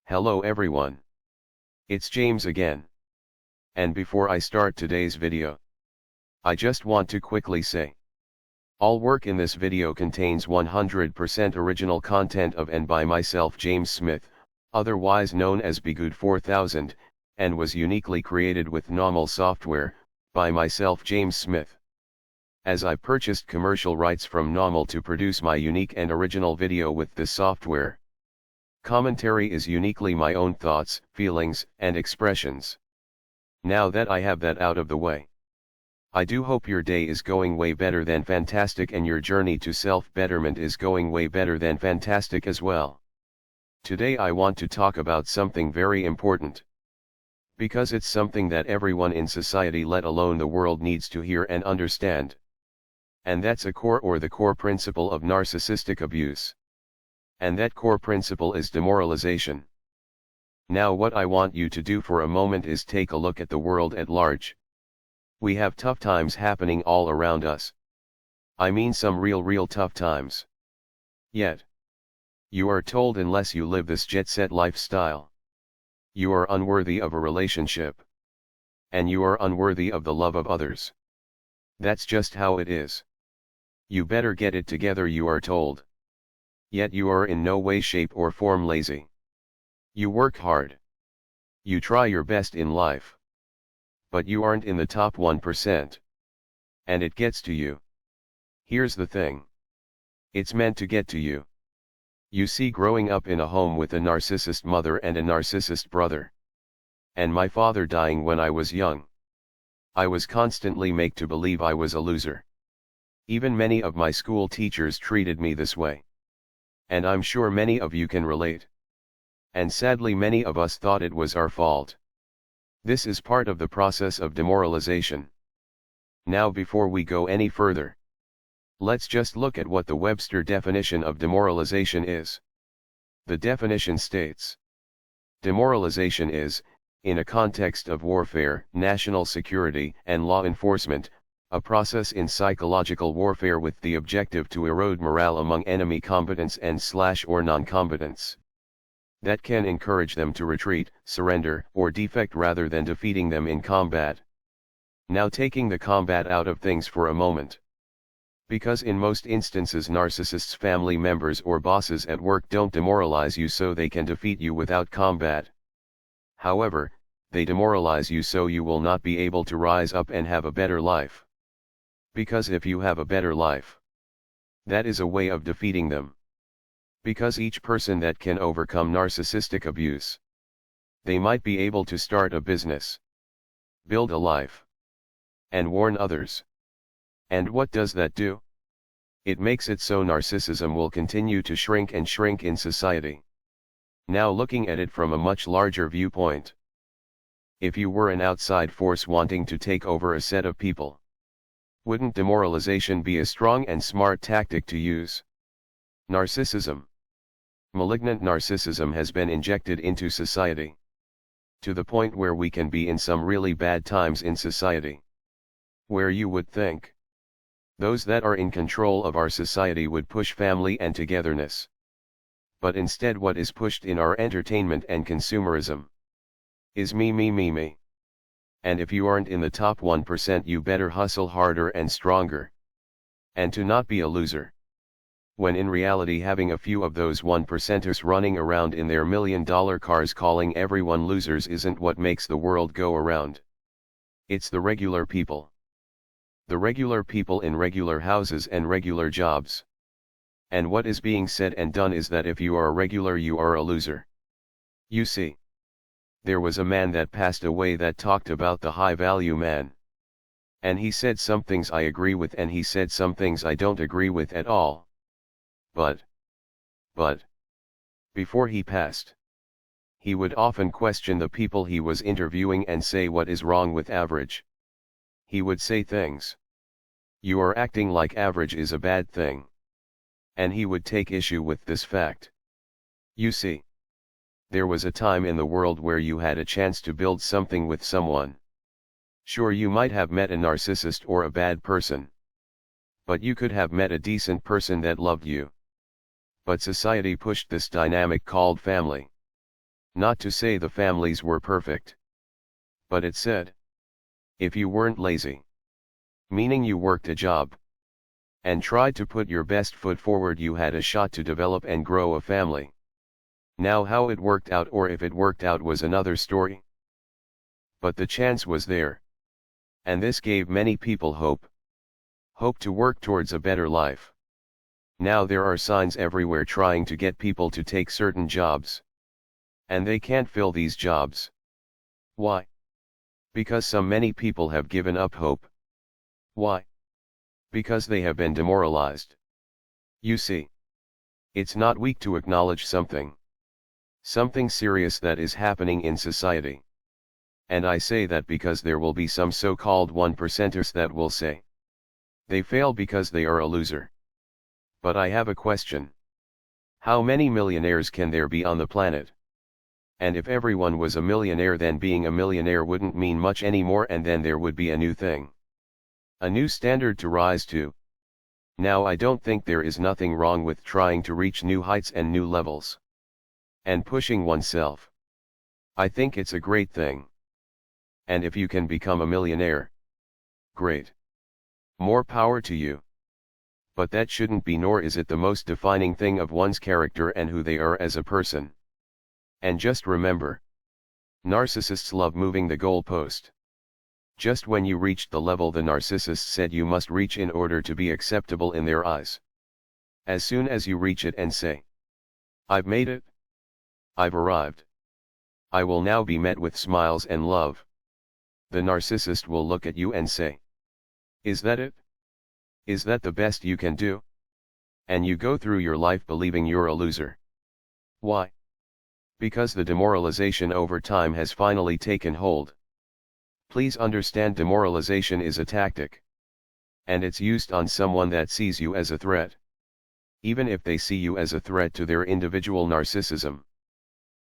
Hello everyone. It's James again. And before I start today's video, I just want to quickly say, all work in this video contains 100% original content of and by myself, James Smith, otherwise known as Bgood 4000, and was uniquely created with NAWMAL software, by myself, James Smith. As I purchased commercial rights from NAWMAL to produce my unique and original video with this software. Commentary is uniquely my own thoughts, feelings, and expressions. Now that I have that out of the way, I do hope your day is going way better than fantastic and your journey to self-betterment is going way better than fantastic as well. Today I want to talk about something very important. Because it's something that everyone in society, let alone the world, needs to hear and understand. And that's the core principle of narcissistic abuse. And that core principle is demoralization. Now what I want you to do for a moment is take a look at the world at large. We have tough times happening all around us. I mean some real tough times. Yet, you are told unless you live this jet-set lifestyle, you are unworthy of a relationship. And you are unworthy of the love of others. That's just how it is. You better get it together, you are told. Yet you are in no way, shape or form lazy. You work hard. You try your best in life. But you aren't in the top 1%. And it gets to you. Here's the thing. It's meant to get to you. You see, growing up in a home with a narcissist mother and a narcissist brother, and my father dying when I was young, I was constantly made to believe I was a loser. Even many of my school teachers treated me this way. And I'm sure many of you can relate. And sadly many of us thought it was our fault. This is part of the process of demoralization. Now before we go any further, let's just look at what the Webster definition of demoralization is. The definition states, demoralization is, in a context of warfare, national security, and law enforcement, a process in psychological warfare with the objective to erode morale among enemy combatants and/or non-combatants. That can encourage them to retreat, surrender, or defect rather than defeating them in combat. Now taking the combat out of things for a moment. Because in most instances narcissists' family members or bosses at work don't demoralize you so they can defeat you without combat. However, they demoralize you so you will not be able to rise up and have a better life. Because if you have a better life, that is a way of defeating them. Because each person that can overcome narcissistic abuse, they might be able to start a business, build a life, and warn others. And what does that do? It makes it so narcissism will continue to shrink and shrink in society. Now looking at it from a much larger viewpoint. If you were an outside force wanting to take over a set of people, wouldn't demoralization be a strong and smart tactic to use? Narcissism. Malignant narcissism has been injected into society. To the point where we can be in some really bad times in society. Where you would think those that are in control of our society would push family and togetherness. But instead what is pushed in our entertainment and consumerism is me. And if you aren't in the top 1%, you better hustle harder and stronger. And to not be a loser. When in reality having a few of those 1%ers running around in their $1 million cars calling everyone losers isn't what makes the world go around. It's the regular people. The regular people in regular houses and regular jobs. And what is being said and done is that if you are regular you are a loser. You see, there was a man that passed away that talked about the high value man. And he said some things I agree with and he said some things I don't agree with at all. But, before he passed, he would often question the people he was interviewing and say, what is wrong with average? He would say things. You are acting like average is a bad thing. And he would take issue with this fact. You see, there was a time in the world where you had a chance to build something with someone. Sure, you might have met a narcissist or a bad person. But you could have met a decent person that loved you. But society pushed this dynamic called family. Not to say the families were perfect. But it said, if you weren't lazy, meaning you worked a job, and tried to put your best foot forward, you had a shot to develop and grow a family. Now how it worked out, or if it worked out, was another story. But the chance was there. And this gave many people hope. Hope to work towards a better life. Now there are signs everywhere trying to get people to take certain jobs. And they can't fill these jobs. Why? Because many people have given up hope. Why? Because they have been demoralized. You see, it's not weak to acknowledge something serious that is happening in society. And I say that because there will be some so-called 1%ers that will say they fail because they are a loser. But I have a question. How many millionaires can there be on the planet? And if everyone was a millionaire, then being a millionaire wouldn't mean much anymore, and then there would be a new thing. A new standard to rise to. Now I don't think there is nothing wrong with trying to reach new heights and new levels. And pushing oneself. I think it's a great thing. And if you can become a millionaire, great. More power to you. But that shouldn't be, nor is it the most defining thing of one's character and who they are as a person. And just remember, narcissists love moving the goalpost. Just when you reached the level the narcissist said you must reach in order to be acceptable in their eyes. As soon as you reach it and say, I've made it. I've arrived. I will now be met with smiles and love. The narcissist will look at you and say, is that it? Is that the best you can do? And you go through your life believing you're a loser. Why? Because the demoralization over time has finally taken hold. Please understand, demoralization is a tactic. And it's used on someone that sees you as a threat. Even if they see you as a threat to their individual narcissism.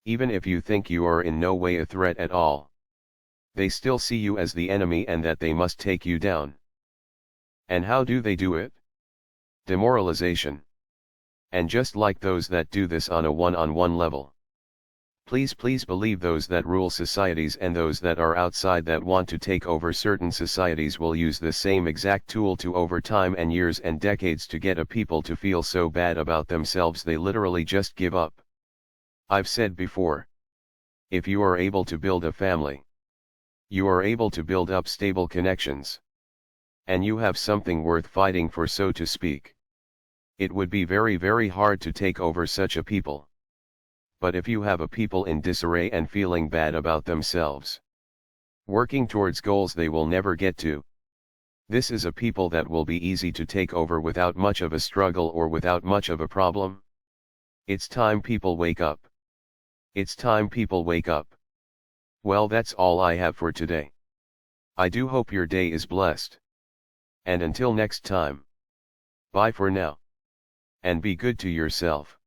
Even if you think you are in no way a threat at all. They still see you as the enemy and that they must take you down. And how do they do it? Demoralization. And just like those that do this on a one-on-one level. Please believe those that rule societies and those that are outside that want to take over certain societies will use the same exact tool to, over time and years and decades, to get a people to feel so bad about themselves they literally just give up. I've said before, if you are able to build a family, you are able to build up stable connections. And you have something worth fighting for, so to speak. It would be very, very hard to take over such a people. But if you have a people in disarray and feeling bad about themselves, working towards goals they will never get to, this is a people that will be easy to take over without much of a struggle or without much of a problem. It's time people wake up. It's time people wake up. Well, that's all I have for today. I do hope your day is blessed. And until next time, bye for now. And be good to yourself.